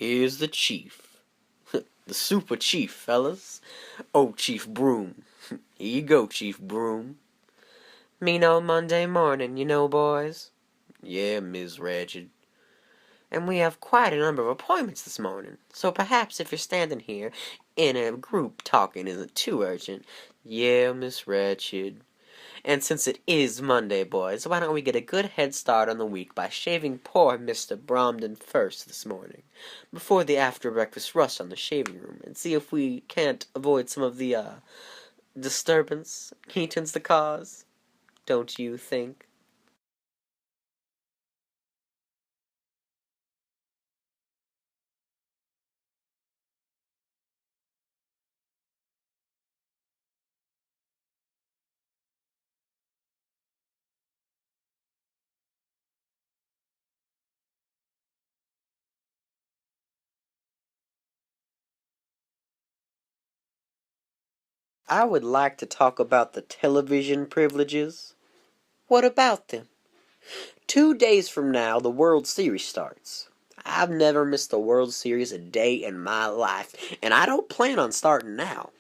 Here's the chief. The super chief, fellas. Oh, Chief Broom. Here you go, Chief Broom. Mean old Monday morning, you know, boys. Yeah, Ms. Ratched. And we have quite a number of appointments this morning, so perhaps if you're standing here in a group talking isn't too urgent. Yeah, Miss Ratched. And since it is Monday, boys, why don't we get a good head start on the week by shaving poor Mr. Bromden first this morning, before the after-breakfast rush on the shaving room, and see if we can't avoid some of the, disturbance he tends to cause? Don't you think? I would like to talk about the television privileges. What about them? 2 days from now, the World Series starts. I've never missed the World Series a day in my life, and I don't plan on starting now.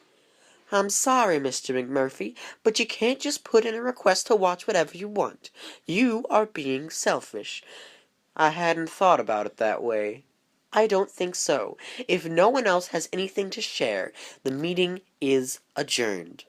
I'm sorry, Mr. McMurphy, but you can't just put in a request to watch whatever you want. You are being selfish. I hadn't thought about it that way. I don't think so. If no one else has anything to share, the meeting is adjourned.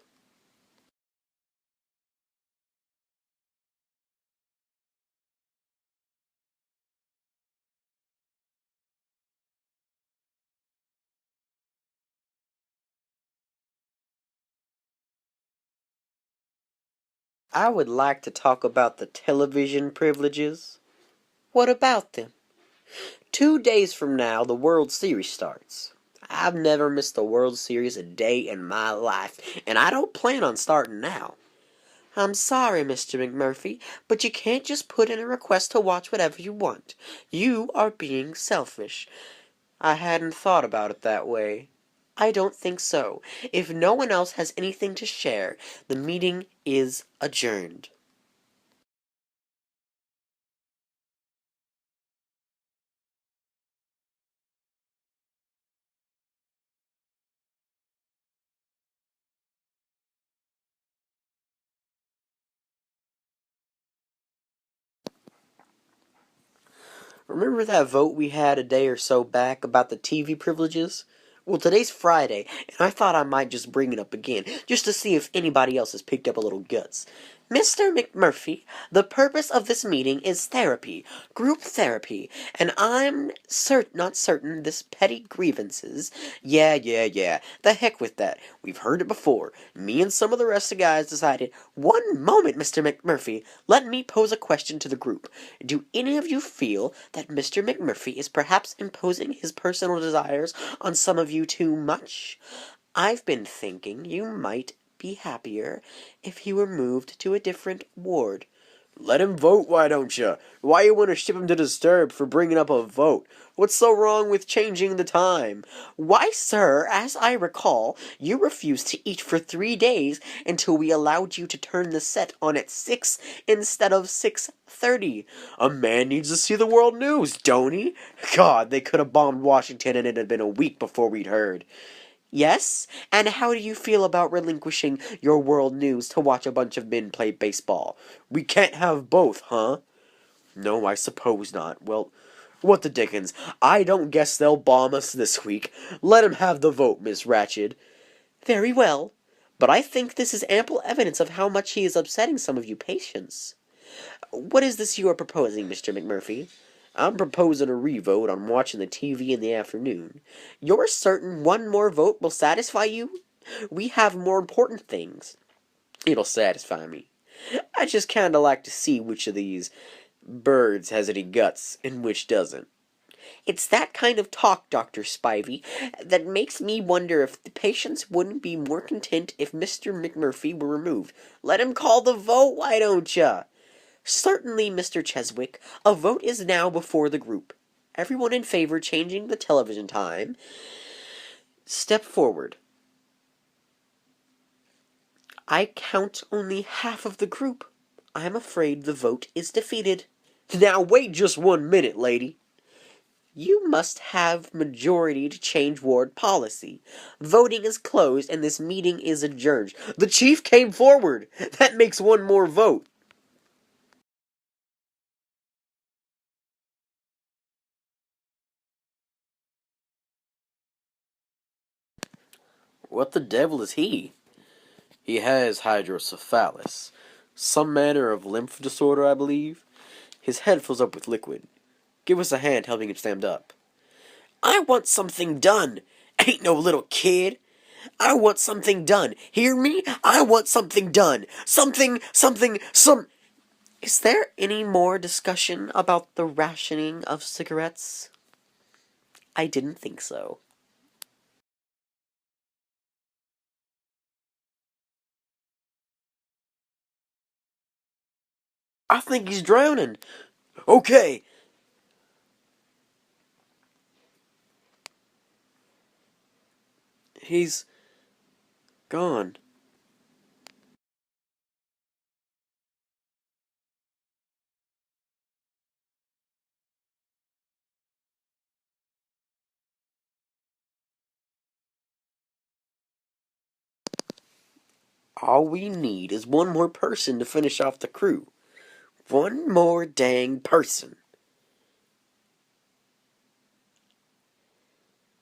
I would like to talk about the television privileges. What about them? 2 days from now, the World Series starts. I've never missed the World Series a day in my life, and I don't plan on starting now. I'm sorry, Mr. McMurphy, but you can't just put in a request to watch whatever you want. You are being selfish. I hadn't thought about it that way. I don't think so. If no one else has anything to share, the meeting is adjourned. Remember that vote we had a day or so back about the TV privileges? Well, today's Friday, and I thought I might just bring it up again, just to see if anybody else has picked up a little guts. Mr. McMurphy, the purpose of this meeting is therapy, group therapy, and I'm not certain this petty grievances. Yeah. The heck with that. We've heard it before. Me and some of the rest of the guys decided, One moment, Mr. McMurphy. Let me pose a question to the group. Do any of you feel that Mr. McMurphy is perhaps imposing his personal desires on some of you too much? I've been thinking you might be happier if he were moved to a different ward. let him vote, why don't you? Why you want to ship him to Disturb for bringing up a vote? What's so wrong with changing the time? Why, sir, as I recall, you refused to eat for 3 days until we allowed you to turn the set on at 6 instead of 6:30. A man needs to see the world news, don't he? God, they could have bombed Washington and it had been a week before we'd heard. Yes? And how do you feel about relinquishing your world news to watch a bunch of men play baseball? We can't have both, huh? No, I suppose not. Well, what the dickens? I don't guess they'll bomb us this week. Let 'em have the vote, Miss Ratched. Very well. But I think this is ample evidence of how much he is upsetting some of you patients. What is this you are proposing, Mr. McMurphy? I'm proposing a revote on watching the TV in the afternoon. You're certain one more vote will satisfy you? We have more important things. It'll satisfy me. I just kinda like to see which of these birds has any guts and which doesn't. It's that kind of talk, Dr. Spivey, that makes me wonder if the patients wouldn't be more content if Mr. McMurphy were removed. Let him call the vote, why don't ya? Certainly, Mr. Cheswick. A vote is now before the group. Everyone in favor changing the television time, step forward. I count only half of the group. I'm afraid the vote is defeated. Now wait just 1 minute, lady. You must have majority to change ward policy. Voting is closed and this meeting is adjourned. The chief came forward. That makes one more vote. What the devil is he? He has hydrocephalus, some manner of lymph disorder, I believe. His head fills up with liquid. Give us a hand helping him stand up. I want something done. Ain't no little kid. I want something done. Hear me? I want something done. Some. Is there any more discussion about the rationing of cigarettes? I didn't think so. I think he's drowning. Okay. He's gone. All we need is one more person to finish off the crew. One more dang person.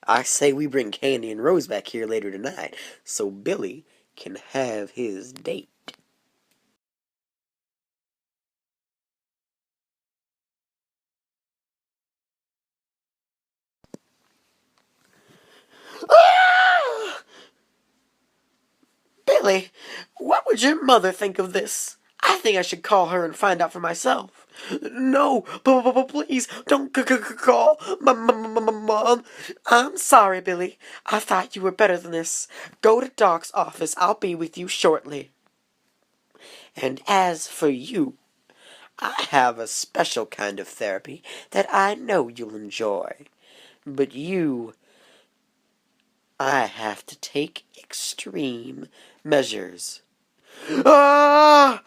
I say we bring Candy and Rose back here later tonight so Billy can have his date. Ah! Billy, what would your mother think of this? I think I should call her and find out for myself. No, please don't call Mom. I'm sorry, Billy. I thought you were better than this. Go to Doc's office. I'll be with you shortly. And as for you, I have a special kind of therapy that I know you'll enjoy. But you, I have to take extreme measures. Ah!